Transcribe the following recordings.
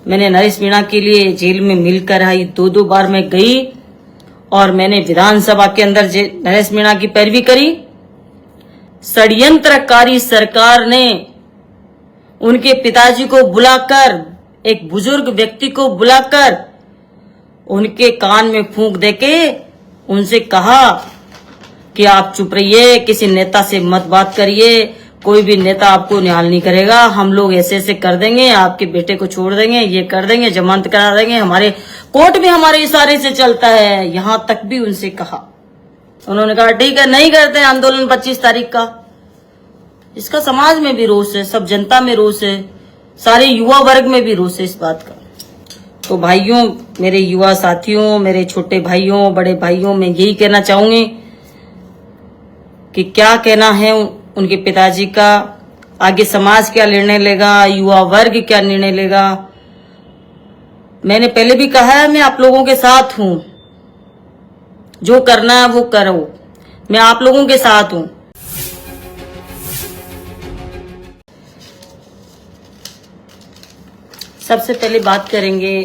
मैंने नरेश मीणा के लिए जेल में मिलकर आई, 2-2 बार मैं गई और मैंने विधानसभा के अंदर नरेश मीणा की पैरवी करी। षड्यंत्रकारी सरकार ने उनके पिताजी को बुलाकर, एक बुजुर्ग व्यक्ति को बुलाकर उनके कान में फूंक देके उनसे कहा कि आप चुप रहिए, किसी नेता से मत बात करिए, कोई भी नेता आपको निहाल नहीं करेगा, हम लोग ऐसे ऐसे कर देंगे, आपके बेटे को छोड़ देंगे, ये कर देंगे, जमानत करा देंगे, हमारे कोर्ट भी हमारे इशारे से चलता है। यहां तक भी उनसे कहा। उन्होंने कहा ठीक है, नहीं करते आंदोलन 25 तारीख का। इसका समाज में भी रोष है, सब जनता में रोष है, सारे युवा वर्ग में भी रोष है इस बात का। तो भाइयों, मेरे युवा साथियों, मेरे छोटे भाइयों, बड़े भाइयों, मैं यही कहना चाहूंगी कि क्या कहना है उनके पिताजी का, आगे समाज क्या निर्णय लेगा, युवा वर्ग क्या निर्णय लेगा। मैंने पहले भी कहा है, मैं आप लोगों के साथ हूं, जो करना है वो करो, मैं आप लोगों के साथ हूं। सबसे पहले बात करेंगे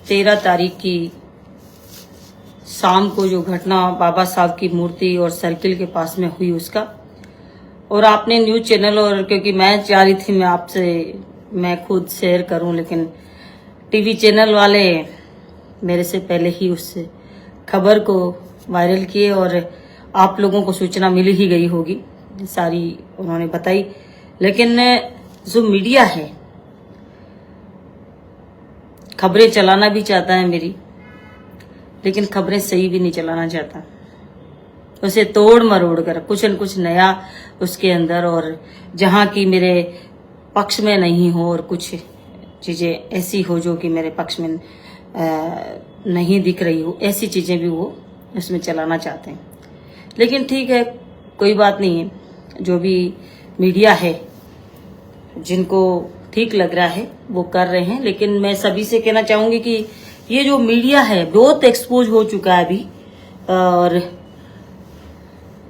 13 तारीख की शाम को जो घटना बाबा साहब की मूर्ति और सर्किल के पास में हुई उसका। और आपने न्यूज चैनल, और क्योंकि मैं चाह रही थी मैं खुद शेयर करूं, लेकिन टीवी चैनल वाले मेरे से पहले ही उस खबर को वायरल किए और आप लोगों को सूचना मिल ही गई होगी, सारी उन्होंने बताई। लेकिन जो मीडिया है खबरें चलाना भी चाहता है मेरी, लेकिन खबरें सही भी नहीं चलाना चाहता, उसे तोड़ मरोड़ कर कुछ न कुछ नया उसके अंदर, और जहां की मेरे पक्ष में नहीं हो और कुछ चीजें ऐसी हो जो कि मेरे पक्ष में नहीं दिख रही हो, ऐसी चीजें भी वो उसमें चलाना चाहते हैं। लेकिन ठीक है, कोई बात नहीं है, जो भी मीडिया है जिनको ठीक लग रहा है वो कर रहे हैं। लेकिन मैं सभी से कहना चाहूंगी कि ये जो मीडिया है बहुत एक्सपोज हो चुका है अभी, और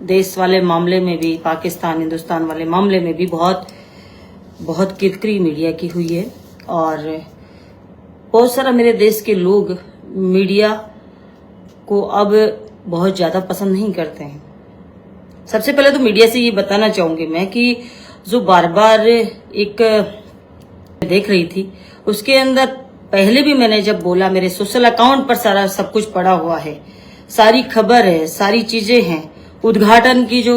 देश वाले मामले में भी, पाकिस्तान हिंदुस्तान वाले मामले में भी बहुत किरकिरी मीडिया की हुई है। और बहुत सारा मेरे देश के लोग मीडिया को अब बहुत ज्यादा पसंद नहीं करते हैं। सबसे पहले तो मीडिया से ये बताना चाहूंगी मैं कि जो बार बार एक देख रही थी, उसके अंदर पहले भी मैंने जब बोला, मेरे सोशल अकाउंट पर सारा सब कुछ पड़ा हुआ है, सारी खबर है, सारी चीजें हैं, उद्घाटन की जो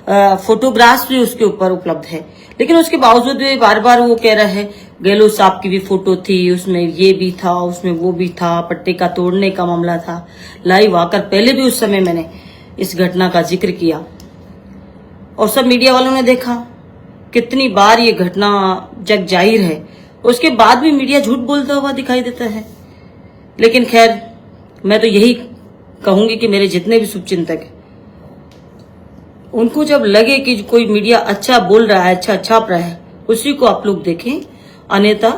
फोटोग्राफ्स भी उसके ऊपर उपलब्ध है। लेकिन उसके बावजूद भी बार बार वो कह रहा है गहलोत साहब की भी फोटो थी, उसमें ये भी था, उसमें वो भी था, पट्टे का तोड़ने का मामला था। लाइव आकर पहले भी उस समय मैंने इस घटना का जिक्र किया और सब मीडिया वालों ने देखा कितनी बार ये घटना जग जाहिर है, उसके बाद भी मीडिया झूठ बोलता हुआ दिखाई देता है। लेकिन खैर, मैं तो यही कहूंगी कि मेरे जितने भी शुभचिंतक हैं, उनको जब लगे कि कोई मीडिया अच्छा बोल रहा है, अच्छा छाप रहा है, उसी को आप लोग देखें। अन्यथा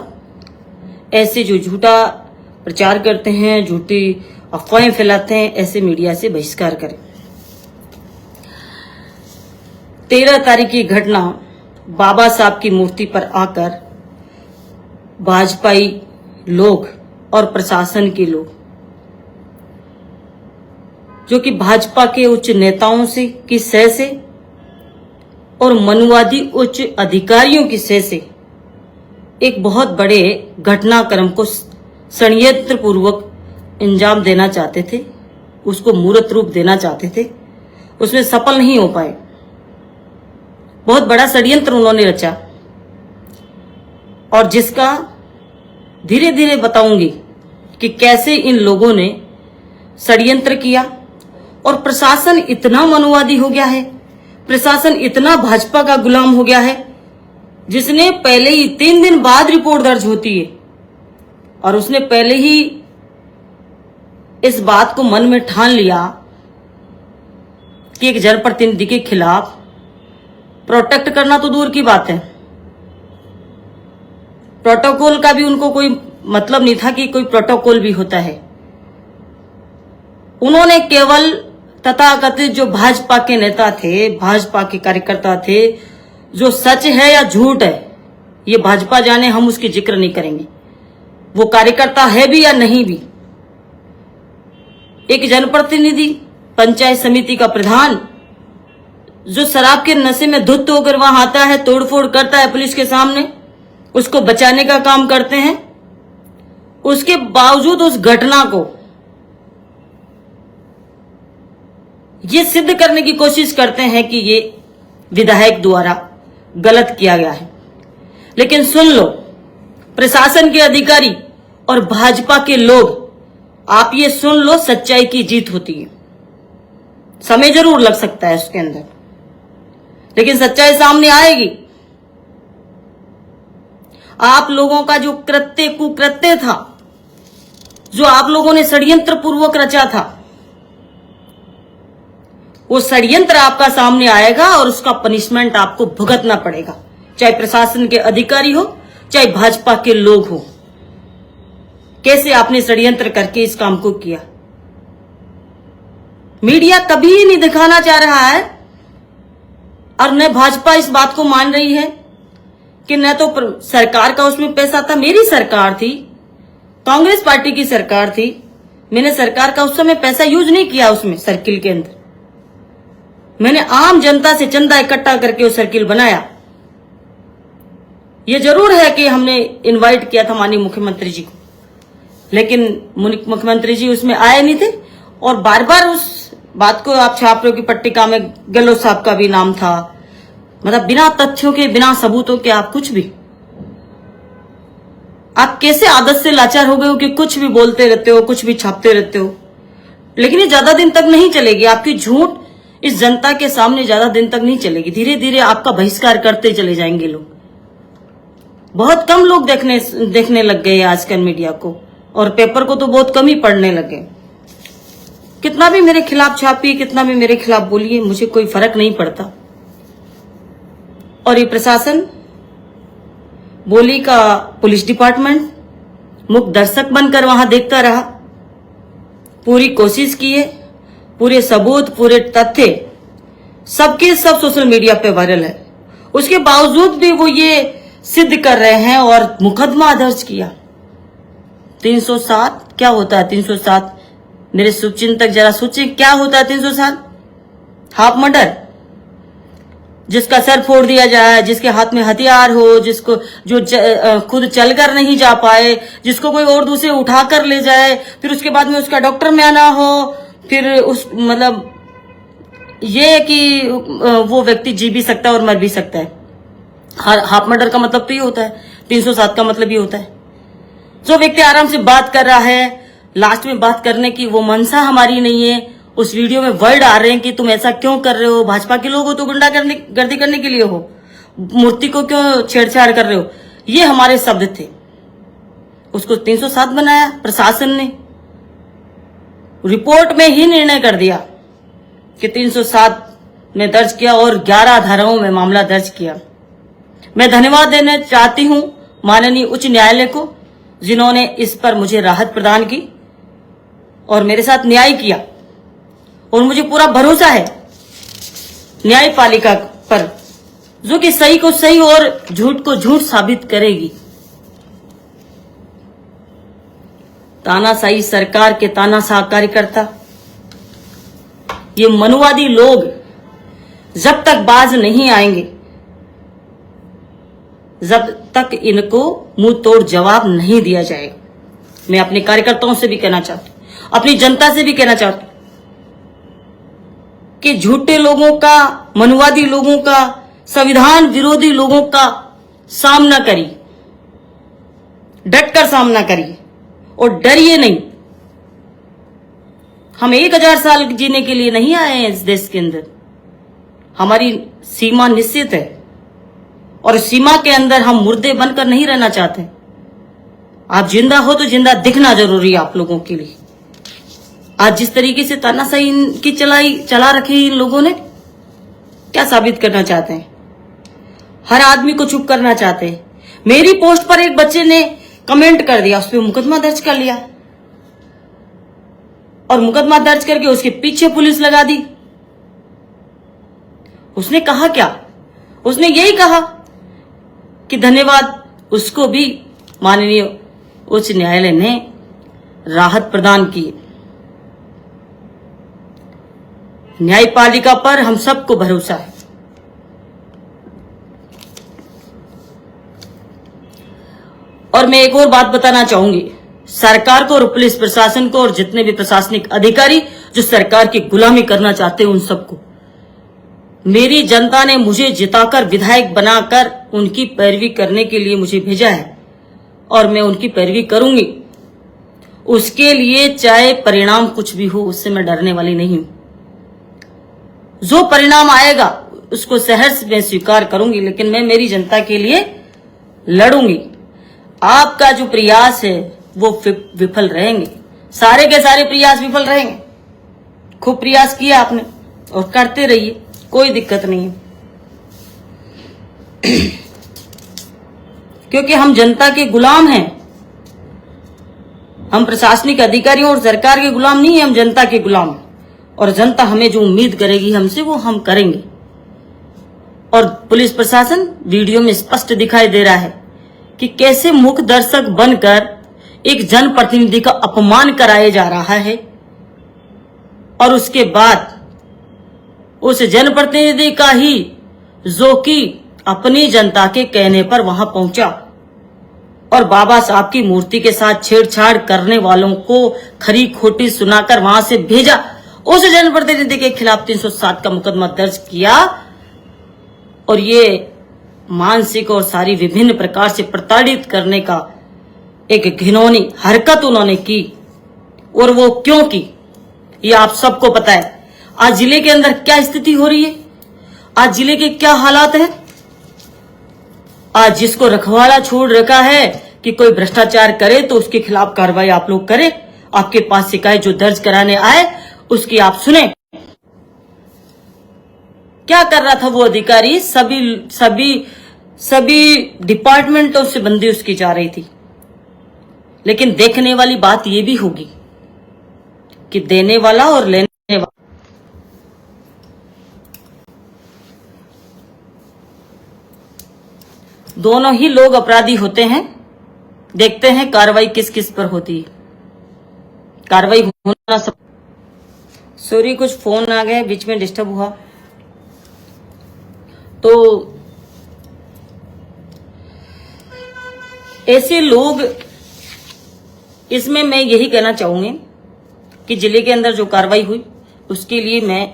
ऐसे जो झूठा प्रचार करते हैं, झूठी अफवाहें फैलाते हैं, ऐसे मीडिया से बहिष्कार करें। 13 तारीख की घटना बाबा साहब की मूर्ति पर आकर भाजपाई लोग और प्रशासन के लोग, जो कि भाजपा के उच्च नेताओं से की सह से और मनुवादी उच्च अधिकारियों की सह से एक बहुत बड़े घटनाक्रम को षड्यंत्र पूर्वक अंजाम देना चाहते थे, उसको मूर्त रूप देना चाहते थे, उसमें सफल नहीं हो पाए। बहुत बड़ा षड्यंत्र उन्होंने रचा और जिसका धीरे धीरे बताऊंगी कि कैसे इन लोगों ने षड्यंत्र किया। और प्रशासन इतना मनुवादी हो गया है, प्रशासन इतना भाजपा का गुलाम हो गया है, जिसने पहले ही 3 दिन बाद रिपोर्ट दर्ज होती है और उसने पहले ही इस बात को मन में ठान लिया कि एक जनप्रतिनिधि के खिलाफ प्रोटेक्ट करना तो दूर की बात है, प्रोटोकॉल का भी उनको कोई मतलब नहीं था कि कोई प्रोटोकॉल भी होता है। उन्होंने केवल तथाकथित जो भाजपा के नेता थे, भाजपा के कार्यकर्ता थे, जो सच है या झूठ है ये भाजपा जाने, हम उसकी जिक्र नहीं करेंगे। वो कार्यकर्ता है भी या नहीं भी, एक जनप्रतिनिधि, पंचायत समिति का प्रधान जो शराब के नशे में धुत होकर वहां आता है, तोड़फोड़ करता है पुलिस के सामने, उसको बचाने का काम करते हैं, उसके बावजूद उस घटना को ये सिद्ध करने की कोशिश करते हैं कि ये विधायक द्वारा गलत किया गया है। लेकिन सुन लो, प्रशासन के अधिकारी और भाजपा के लोग, आप ये सुन लो, सच्चाई की जीत होती है। समय जरूर लग सकता है उसके अंदर, लेकिन सच्चाई सामने आएगी। आप लोगों का जो कुकृत्य था, जो आप लोगों ने षड्यंत्र पूर्वक रचा था, वो षड्यंत्र आपका सामने आएगा और उसका पनिशमेंट आपको भुगतना पड़ेगा, चाहे प्रशासन के अधिकारी हो, चाहे भाजपा के लोग हो। कैसे आपने षड्यंत्र करके इस काम को किया, मीडिया कभी नहीं दिखाना चाह रहा है, और न भाजपा इस बात को मान रही है कि न तो सरकार का उसमें पैसा था। मेरी सरकार थी, कांग्रेस पार्टी की सरकार थी, मैंने सरकार का उस समय पैसा यूज नहीं किया उसमें सर्किल के अंदर। मैंने आम जनता से चंदा इकट्ठा करके वो सर्किल बनाया। ये जरूर है कि हमने इनवाइट किया था माननीय मुख्यमंत्री जी को, लेकिन मुख्यमंत्री जी उसमें आए नहीं थे, और बार बार उस बात को आप छाप रहे हो कि पट्टिका में गहलोत साहब का भी नाम था। मतलब बिना तथ्यों के, बिना सबूतों के आप कुछ भी, आप कैसे आदत से लाचार हो गए हो कि कुछ भी बोलते रहते हो, कुछ भी छापते रहते हो। लेकिन ये ज्यादा दिन तक नहीं चलेगी, आपकी झूठ इस जनता के सामने ज्यादा दिन तक नहीं चलेगी। धीरे धीरे आपका बहिष्कार करते चले जाएंगे लोग। बहुत कम लोग देखने लग गए आजकल मीडिया को, और पेपर को तो बहुत कम ही पढ़ने लगे। कितना भी मेरे खिलाफ छापिए, कितना भी मेरे खिलाफ बोलिए, मुझे कोई फर्क नहीं पड़ता। और ये प्रशासन, बोली का पुलिस डिपार्टमेंट मुख्य दर्शक बनकर वहां देखता रहा। पूरी कोशिश की है, पूरे सबूत, पूरे तथ्य सबके सब सोशल मीडिया पे वायरल है। उसके बावजूद भी वो ये सिद्ध कर रहे हैं और मुकदमा दर्ज किया। 307 क्या होता है? 307 मेरे शुभचिंतक जरा सोचे, क्या होता है 307? हाफ मर्डर, जिसका सर फोड़ दिया जाए, जिसके हाथ में हथियार हो, जिसको जो खुद चलकर नहीं जा पाए, जिसको कोई और दूसरे उठाकर ले जाए, फिर उसके बाद में उसका डॉक्टर में आना हो, फिर उस मतलब ये कि वो व्यक्ति जी भी सकता है और मर भी सकता है। हाफ मर्डर का मतलब तो ये होता है, 307 का मतलब ये होता है। जो व्यक्ति आराम से बात कर रहा है, लास्ट में बात करने की वो मनसा हमारी नहीं है। उस वीडियो में वर्ड आ रहे हैं कि तुम ऐसा क्यों कर रहे हो, भाजपा के लोग हो तो गुंडागर्दी करने के लिए हो, मूर्ति को क्यों छेड़छाड़ कर रहे हो, ये हमारे शब्द थे। उसको 307 बनाया प्रशासन ने, रिपोर्ट में ही निर्णय कर दिया कि 307 में दर्ज किया और 11 धाराओं में मामला दर्ज किया। मैं धन्यवाद देना चाहती हूं माननीय उच्च न्यायालय को, जिन्होंने इस पर मुझे राहत प्रदान की और मेरे साथ न्याय किया। और मुझे पूरा भरोसा है न्यायपालिका पर, जो कि सही को सही और झूठ को झूठ साबित करेगी। तानाशाही सरकार के तानाशाह कार्यकर्ता, ये मनुवादी लोग जब तक बाज नहीं आएंगे, जब तक इनको मुंह तोड़ जवाब नहीं दिया जाएगा। मैं अपने कार्यकर्ताओं से भी कहना चाहती हूं, अपनी जनता से भी कहना चाहती हूं कि झूठे लोगों का, मनुवादी लोगों का, संविधान विरोधी लोगों का सामना करिए, डटकर सामना करिए और डरिए नहीं। हम 1000 साल जीने के लिए नहीं आए हैं इस देश के अंदर। हमारी सीमा निश्चित है और सीमा के अंदर हम मुर्दे बनकर नहीं रहना चाहते। आप जिंदा हो तो जिंदा दिखना जरूरी है आप लोगों के लिए। आज जिस तरीके से तानाशाही की चला रखी इन लोगों ने, क्या साबित करना चाहते हैं? हर आदमी को चुप करना चाहते हैं। मेरी पोस्ट पर एक बच्चे ने कमेंट कर दिया, उस पर मुकदमा दर्ज कर लिया और मुकदमा दर्ज करके उसके पीछे पुलिस लगा दी। उसने कहा क्या? उसने यही कहा कि धन्यवाद उसको भी माननीय उच्च न्यायालय ने राहत प्रदान की। न्यायपालिका पर हम सबको भरोसा है। और मैं एक और बात बताना चाहूंगी सरकार को और पुलिस प्रशासन को और जितने भी प्रशासनिक अधिकारी जो सरकार की गुलामी करना चाहते हैं उन सबको, मेरी जनता ने मुझे जिताकर विधायक बनाकर उनकी पैरवी करने के लिए मुझे भेजा है और मैं उनकी पैरवी करूंगी। उसके लिए चाहे परिणाम कुछ भी हो उससे मैं डरने वाली नहीं हूं। जो परिणाम आएगा उसको सहर्ष में स्वीकार करूंगी, लेकिन मैं मेरी जनता के लिए लड़ूंगी। आपका जो प्रयास है वो विफल रहेंगे, सारे के सारे प्रयास विफल रहेंगे। खूब प्रयास किया आपने और करते रहिए, कोई दिक्कत नहीं है। क्योंकि हम जनता के गुलाम हैं। हम प्रशासनिक अधिकारियों और सरकार के गुलाम नहीं है, हम जनता के गुलाम हैं। और जनता हमें जो उम्मीद करेगी हमसे वो हम करेंगे। और पुलिस प्रशासन वीडियो में स्पष्ट दिखाई दे रहा है कि कैसे मूक दर्शक बनकर एक जनप्रतिनिधि का अपमान कराया जा रहा है और उसके बाद उस जनप्रतिनिधि का ही जो कि अपनी जनता के कहने पर वहां पहुंचा और बाबा साहब की मूर्ति के साथ छेड़छाड़ करने वालों को खरी खोटी सुनाकर वहां से भेजा, उस जनप्रतिनिधि के खिलाफ 307 का मुकदमा दर्ज किया और ये मानसिक और सारी विभिन्न प्रकार से प्रताड़ित करने का एक घिनौनी हरकत उन्होंने की। और वो क्यों की ये आप सबको पता है। आज जिले के अंदर क्या स्थिति हो रही है, आज जिले के क्या हालात हैं। आज जिसको रखवाला छोड़ रखा है कि कोई भ्रष्टाचार करे तो उसके खिलाफ कार्रवाई आप लोग करें। आपके पास शिकायत जो दर्ज कराने आए उसकी आप सुने। क्या कर रहा था वो अधिकारी, सभी डिपार्टमेंटों से बंदी उसकी जा रही थी। लेकिन देखने वाली बात ये भी होगी कि देने वाला और लेने वाला दोनों ही लोग अपराधी होते हैं। देखते हैं कार्रवाई किस किस पर होती है। कार्रवाई होना सब। सॉरी, कुछ फोन आ गए, बीच में डिस्टर्ब हुआ। तो ऐसे लोग, इसमें मैं यही कहना चाहूंगी कि जिले के अंदर जो कार्रवाई हुई उसके लिए मैं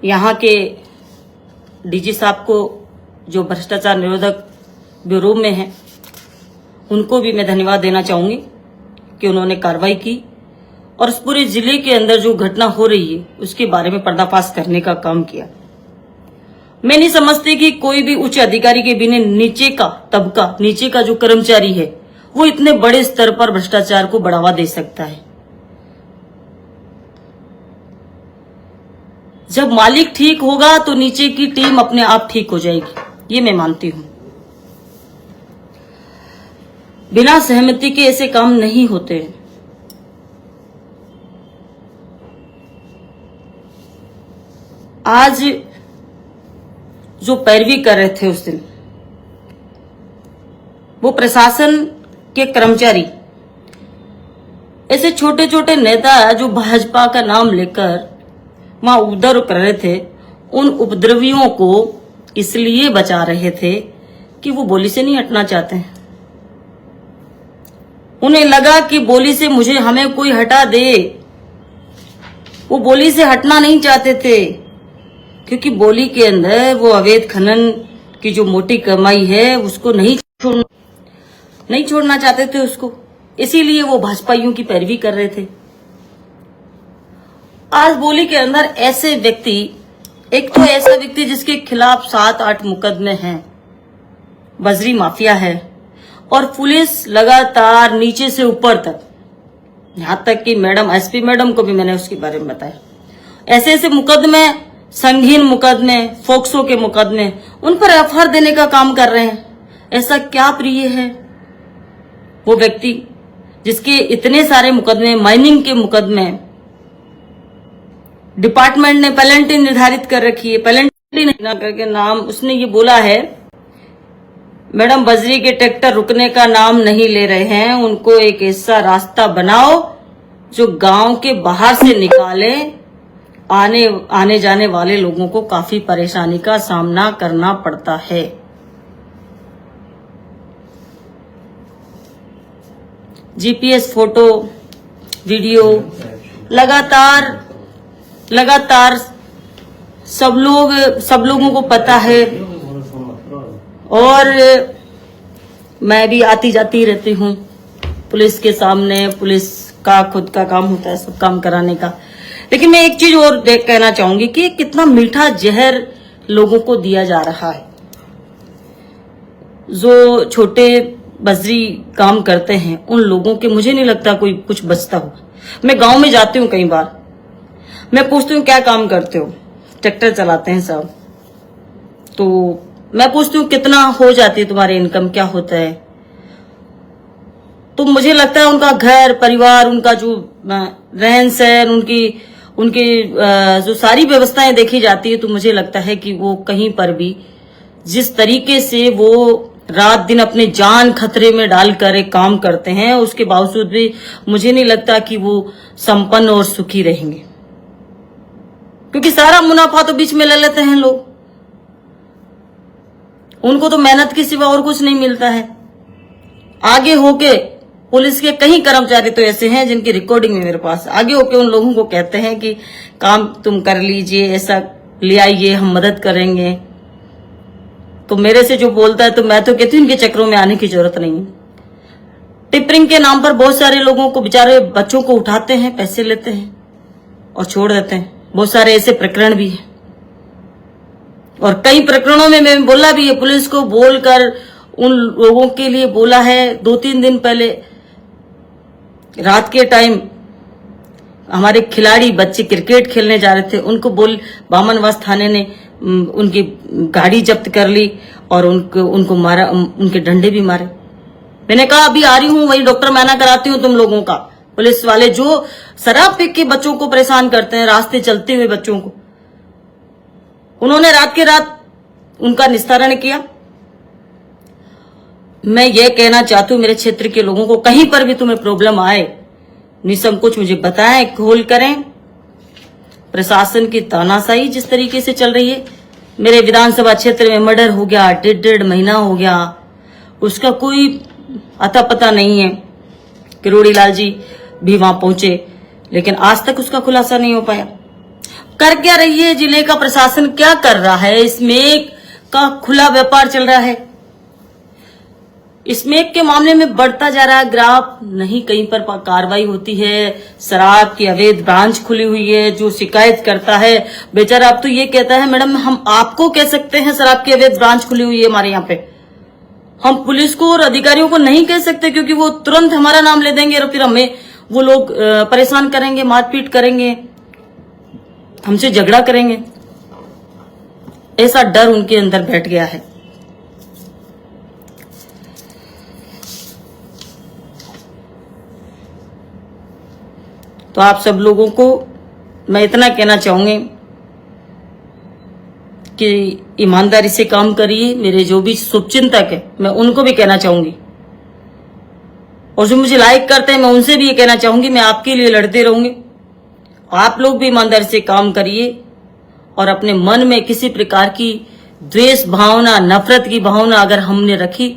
यहाँ के डीजी साहब को, जो भ्रष्टाचार निरोधक ब्यूरो में हैं, उनको भी मैं धन्यवाद देना चाहूंगी कि उन्होंने कार्रवाई की और इस पूरे जिले के अंदर जो घटना हो रही है उसके बारे में पर्दाफाश करने का काम किया। मैं नहीं समझती कि कोई भी उच्च अधिकारी के बिना नीचे का तबका, नीचे का जो कर्मचारी है वो इतने बड़े स्तर पर भ्रष्टाचार को बढ़ावा दे सकता है। जब मालिक ठीक होगा तो नीचे की टीम अपने आप ठीक हो जाएगी, ये मैं मानती हूं। बिना सहमति के ऐसे काम नहीं होते। आज जो पैरवी कर रहे थे उस दिन वो प्रशासन के कर्मचारी, ऐसे छोटे छोटे नेता जो भाजपा का नाम लेकर वहां उधर कर रहे थे, उन उपद्रवियों को इसलिए बचा रहे थे कि वो बोली से नहीं हटना चाहते हैं। उन्हें लगा कि बोली से हमें कोई हटा दे। वो बोली से हटना नहीं चाहते थे क्योंकि बोली के अंदर वो अवैध खनन की जो मोटी कमाई है उसको नहीं छोड़ना चाहते थे उसको, इसीलिए वो भाजपाइयों की पैरवी कर रहे थे। आज बोली के अंदर ऐसे व्यक्ति, एक तो ऐसा व्यक्ति जिसके खिलाफ 7-8 मुकदमे हैं, बजरी माफिया है, और पुलिस लगातार नीचे से ऊपर तक, यहां तक कि मैडम एसपी मैडम को भी मैंने उसके बारे में बताया, ऐसे ऐसे मुकदमे, संगीन मुकदमे, फोक्सो के मुकदमे, उन पर एफआईआर देने का काम कर रहे हैं। ऐसा क्या प्रिय है वो व्यक्ति जिसके इतने सारे मुकदमे, माइनिंग के मुकदमे, डिपार्टमेंट ने पेनल्टी निर्धारित कर रखी है, पेनल्टी नहीं करके नाम उसने ये बोला है, मैडम बजरी के ट्रैक्टर रुकने का नाम नहीं ले रहे हैं। उनको एक ऐसा रास्ता बनाओ जो गांव के बाहर से निकाले। आने जाने वाले लोगों को काफी परेशानी का सामना करना पड़ता है। जीपीएस फोटो वीडियो लगातार सब लोगों को पता है, और मैं भी आती जाती रहती हूँ पुलिस के सामने। पुलिस का खुद का काम होता है सब काम कराने का। लेकिन मैं एक चीज और कहना चाहूंगी कि कितना मीठा जहर लोगों को दिया जा रहा है। जो छोटे बजरी काम करते हैं उन लोगों के मुझे नहीं लगता कोई कुछ बचता होगा। मैं गांव में जाती हूँ कई बार, मैं पूछती हूँ क्या काम करते हो, ट्रैक्टर चलाते हैं सब। तो मैं पूछती हूँ कितना हो जाती है तुम्हारी इनकम, क्या होता है। तो मुझे लगता है उनका घर परिवार, उनका जो रहन सहन, उनकी जो सारी व्यवस्थाएं देखी जाती है, तो मुझे लगता है कि वो कहीं पर भी जिस तरीके से वो रात दिन अपने जान खतरे में डालकर एक काम करते हैं, उसके बावजूद भी मुझे नहीं लगता कि वो संपन्न और सुखी रहेंगे, क्योंकि सारा मुनाफा तो बीच में ले लेते हैं लोग। उनको तो मेहनत के सिवा और कुछ नहीं मिलता है। आगे होके पुलिस के कई कर्मचारी तो ऐसे हैं जिनकी रिकॉर्डिंग है मेरे पास, आगे होके उन लोगों को कहते हैं कि काम तुम कर लीजिए, ऐसा ले आइए, हम मदद करेंगे। तो मेरे से जो बोलता है तो मैं तो कहती हूँ इनके चक्रों में आने की जरूरत नहीं है। टिपरिंग के नाम पर बहुत सारे लोगों को, बेचारे बच्चों को उठाते हैं, पैसे लेते हैं और छोड़ देते हैं। बहुत सारे ऐसे प्रकरण भी हैं, और कई प्रकरणों में मैं बोला भी है, पुलिस को बोलकर उन लोगों के लिए बोला है। 2-3 दिन पहले रात के टाइम हमारे खिलाड़ी बच्चे क्रिकेट खेलने जा रहे थे, उनको बामनवास थाने ने उनकी गाड़ी जब्त कर ली और उनको मारा, उनके डंडे भी मारे। मैंने कहा अभी आ रही हूं, वही डॉक्टर मैना कराती हूं तुम लोगों का। पुलिस वाले जो शराब पी के बच्चों को परेशान करते हैं, रास्ते चलते हुए बच्चों को, उन्होंने रात के रात उनका निस्तारण किया। मैं ये कहना चाहती हूँ मेरे क्षेत्र के लोगों को, कहीं पर भी तुम्हें प्रॉब्लम आए, निसंकोच मुझे बताएं, कॉल करें। प्रशासन की तानाशाही जिस तरीके से चल रही है, मेरे विधानसभा क्षेत्र में मर्डर हो गया, 1.5 महीना हो गया, उसका कोई अता पता नहीं है। किरोड़ी लाल जी भी वहां पहुंचे, लेकिन आज तक उसका खुलासा नहीं हो पाया। कर क्या रही है जिले का प्रशासन, क्या कर रहा है? इसमें का खुला व्यापार चल रहा है। स्मैक के मामले में बढ़ता जा रहा है ग्राफ, नहीं कहीं पर कार्रवाई होती है। शराब की अवैध ब्रांच खुली हुई है, जो शिकायत करता है बेचारा अब तो ये कहता है मैडम हम आपको कह सकते हैं शराब की अवैध ब्रांच खुली हुई है हमारे यहाँ पे, हम पुलिस को और अधिकारियों को नहीं कह सकते, क्योंकि वो तुरंत हमारा नाम ले देंगे और फिर हमें वो लोग परेशान करेंगे, मारपीट करेंगे, हमसे झगड़ा करेंगे। ऐसा डर उनके अंदर बैठ गया है। तो आप सब लोगों को मैं इतना कहना चाहूंगी कि ईमानदारी से काम करिए। मेरे जो भी शुभचिंतक है मैं उनको भी कहना चाहूंगी, और जो मुझे लाइक करते हैं मैं उनसे भी ये कहना चाहूंगी, मैं आपके लिए लड़ते रहूंगी। आप लोग भी ईमानदारी से काम करिए, और अपने मन में किसी प्रकार की द्वेष भावना, नफरत की भावना अगर हमने रखी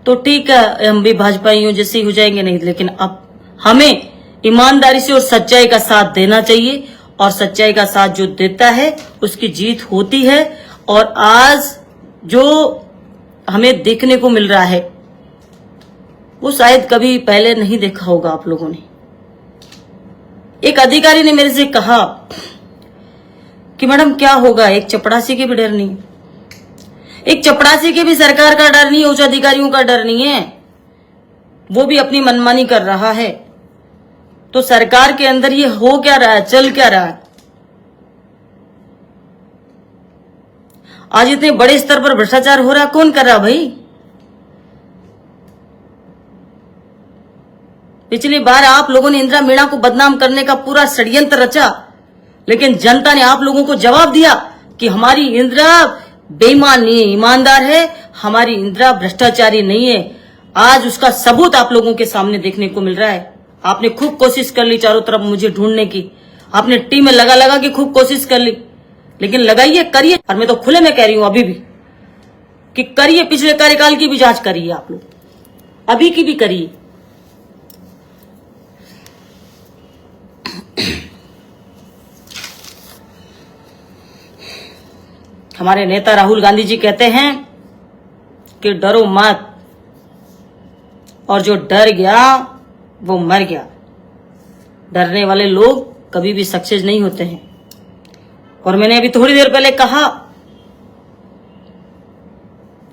तो ठीक है, हम भी भाजपाइयों जैसे ही हो जाएंगे, नहीं। लेकिन अब हमें ईमानदारी से और सच्चाई का साथ देना चाहिए, और सच्चाई का साथ जो देता है उसकी जीत होती है। और आज जो हमें देखने को मिल रहा है वो शायद कभी पहले नहीं देखा होगा आप लोगों ने। एक अधिकारी ने मेरे से कहा कि मैडम क्या होगा, एक चपड़ासी के भी डर नहीं, एक चपड़ासी के भी सरकार का डर नहीं है, उच्च अधिकारियों का डर नहीं है, वो भी अपनी मनमानी कर रहा है। तो सरकार के अंदर ये हो क्या रहा है, चल क्या रहा है? आज इतने बड़े स्तर पर भ्रष्टाचार हो रहा है, कौन कर रहा भाई? पिछली बार आप लोगों ने इंदिरा मीणा को बदनाम करने का पूरा षड्यंत्र रचा, लेकिन जनता ने आप लोगों को जवाब दिया कि हमारी इंदिरा बेईमान नहीं है, ईमानदार है। हमारी इंदिरा भ्रष्टाचारी नहीं है। आज उसका सबूत आप लोगों के सामने देखने को मिल रहा है। आपने खूब कोशिश कर ली चारों तरफ मुझे ढूंढने की, आपने टीम में लगा लगा के खूब कोशिश कर ली, लेकिन लगाइए, करिए। और मैं तो खुले में कह रही हूं अभी भी कि करिए, पिछले कार्यकाल की भी जांच करिए, आप लोग अभी की भी करिए। हमारे नेता राहुल गांधी जी कहते हैं कि डरो मत, और जो डर गया वो मर गया। डरने वाले लोग कभी भी सक्सेस नहीं होते हैं। और मैंने अभी थोड़ी देर पहले कहा,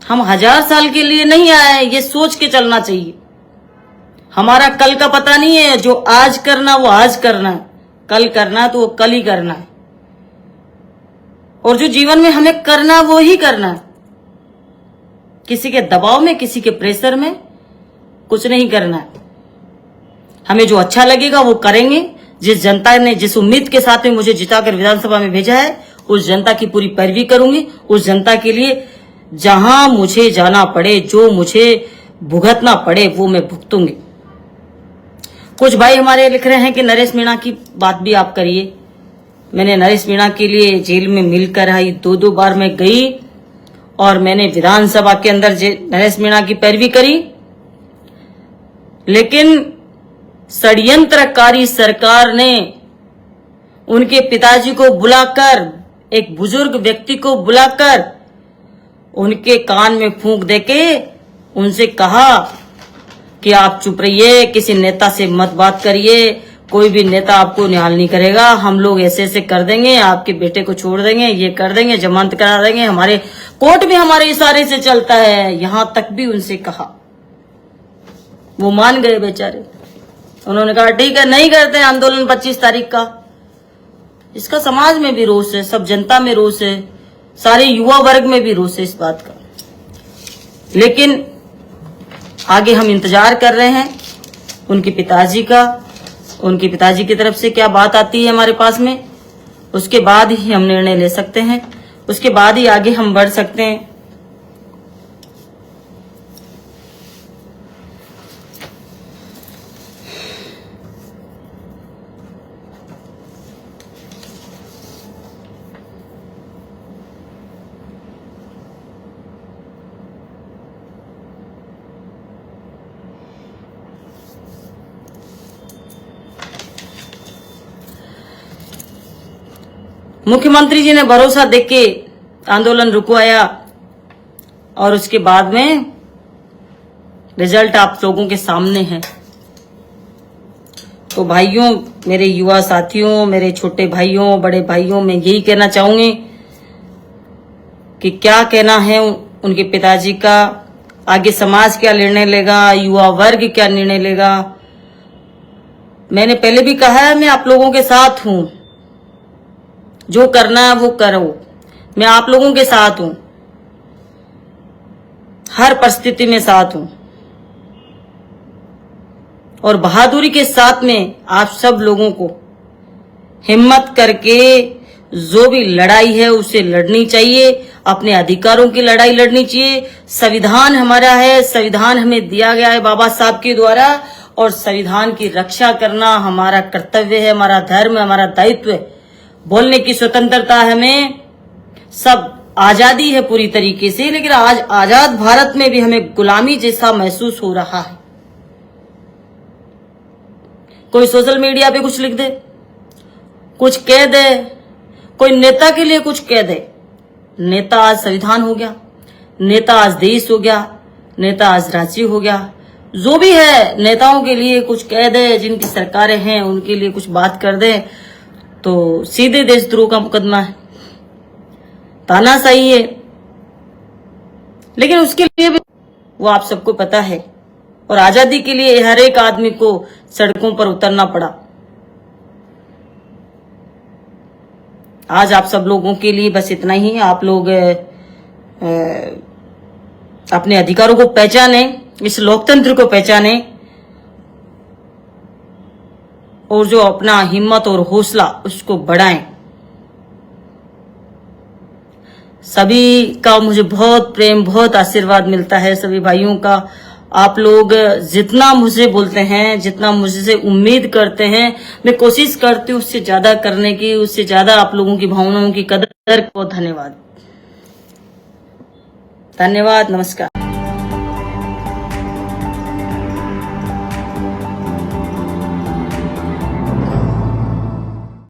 हम 1000 साल के लिए नहीं आए, ये सोच के चलना चाहिए। हमारा कल का पता नहीं है, जो आज करना वो आज करना है, कल करना तो वो कल ही करना है। और जो जीवन में हमें करना वो ही करना है। किसी के दबाव में, किसी के प्रेशर में कुछ नहीं करना है। हमें जो अच्छा लगेगा वो करेंगे। जिस जनता ने जिस उम्मीद के साथ में मुझे जिताकर विधानसभा में भेजा है, उस जनता की पूरी पैरवी करूंगी। उस जनता के लिए जहां मुझे जाना पड़े, जो मुझे भुगतना पड़े, वो मैं भुगतूंगी। कुछ भाई हमारे लिख रहे हैं कि नरेश मीणा की बात भी आप करिए। मैंने नरेश मीणा के लिए जेल में मिलकर आई, 2-2 बार मैं गई और मैंने विधानसभा के अंदर नरेश मीणा की पैरवी करी। लेकिन षड्यंत्रकारी सरकार ने उनके पिताजी को बुलाकर, एक बुजुर्ग व्यक्ति को बुलाकर उनके कान में फूंक देके उनसे कहा कि आप चुप रहिए, किसी नेता से मत बात करिए, कोई भी नेता आपको निहाल नहीं करेगा, हम लोग ऐसे ऐसे कर देंगे, आपके बेटे को छोड़ देंगे, ये कर देंगे, जमानत करा देंगे, हमारे कोर्ट भी हमारे इशारे से चलता है। यहां तक भी उनसे कहा, वो मान गए बेचारे। उन्होंने कहा ठीक है, नहीं करते आंदोलन 25 तारीख का। इसका समाज में भी रोष है, सब जनता में रोष है, सारे युवा वर्ग में भी रोष है इस बात का। लेकिन आगे हम इंतजार कर रहे हैं उनके पिताजी का, उनके पिताजी की तरफ से क्या बात आती है हमारे पास में, उसके बाद ही हम निर्णय ले सकते हैं, उसके बाद ही आगे हम बढ़ सकते हैं। मुख्यमंत्री जी ने भरोसा देके आंदोलन रुकवाया और उसके बाद में रिजल्ट आप लोगों के सामने है। तो भाइयों, मेरे युवा साथियों, मेरे छोटे भाइयों, बड़े भाइयों, मैं यही कहना चाहूंगी कि क्या कहना है उनके पिताजी का, आगे समाज क्या निर्णय लेगा, युवा वर्ग क्या निर्णय लेगा। मैंने पहले भी कहा है, मैं आप लोगों के साथ हूं, जो करना है वो करो, मैं आप लोगों के साथ हूं, हर परिस्थिति में साथ हूं। और बहादुरी के साथ में आप सब लोगों को हिम्मत करके जो भी लड़ाई है उसे लड़नी चाहिए, अपने अधिकारों की लड़ाई लड़नी चाहिए। संविधान हमारा है, संविधान हमें दिया गया है बाबा साहब के द्वारा, और संविधान की रक्षा करना हमारा कर्तव्य है, हमारा धर्म है, हमारा दायित्व है। बोलने की स्वतंत्रता हमें, सब आजादी है पूरी तरीके से, लेकिन आज आजाद भारत में भी हमें गुलामी जैसा महसूस हो रहा है। कोई सोशल मीडिया पे कुछ लिख दे, कुछ कह दे, कोई नेता के लिए कुछ कह दे। नेता आज संविधान हो गया, नेता आज देश हो गया, नेता आज राज्य हो गया। जो भी है नेताओं के लिए कुछ कह दे, जिनकी सरकारें हैं उनके लिए कुछ बात कर दे तो सीधे देशद्रोह का मुकदमा है, तानाशाही है। लेकिन उसके लिए भी वो आप सबको पता है, और आजादी के लिए हर एक आदमी को सड़कों पर उतरना पड़ा। आज आप सब लोगों के लिए बस इतना ही, आप लोग अपने अधिकारों को पहचाने, इस लोकतंत्र को पहचाने, और जो अपना हिम्मत और हौसला उसको बढ़ाएं। सभी का मुझे बहुत प्रेम, बहुत आशीर्वाद मिलता है, सभी भाइयों का। आप लोग जितना मुझे बोलते हैं, जितना मुझसे उम्मीद करते हैं, मैं कोशिश करती हूँ उससे ज्यादा करने की, उससे ज्यादा आप लोगों की भावनाओं की कदर को। धन्यवाद, धन्यवाद, नमस्कार।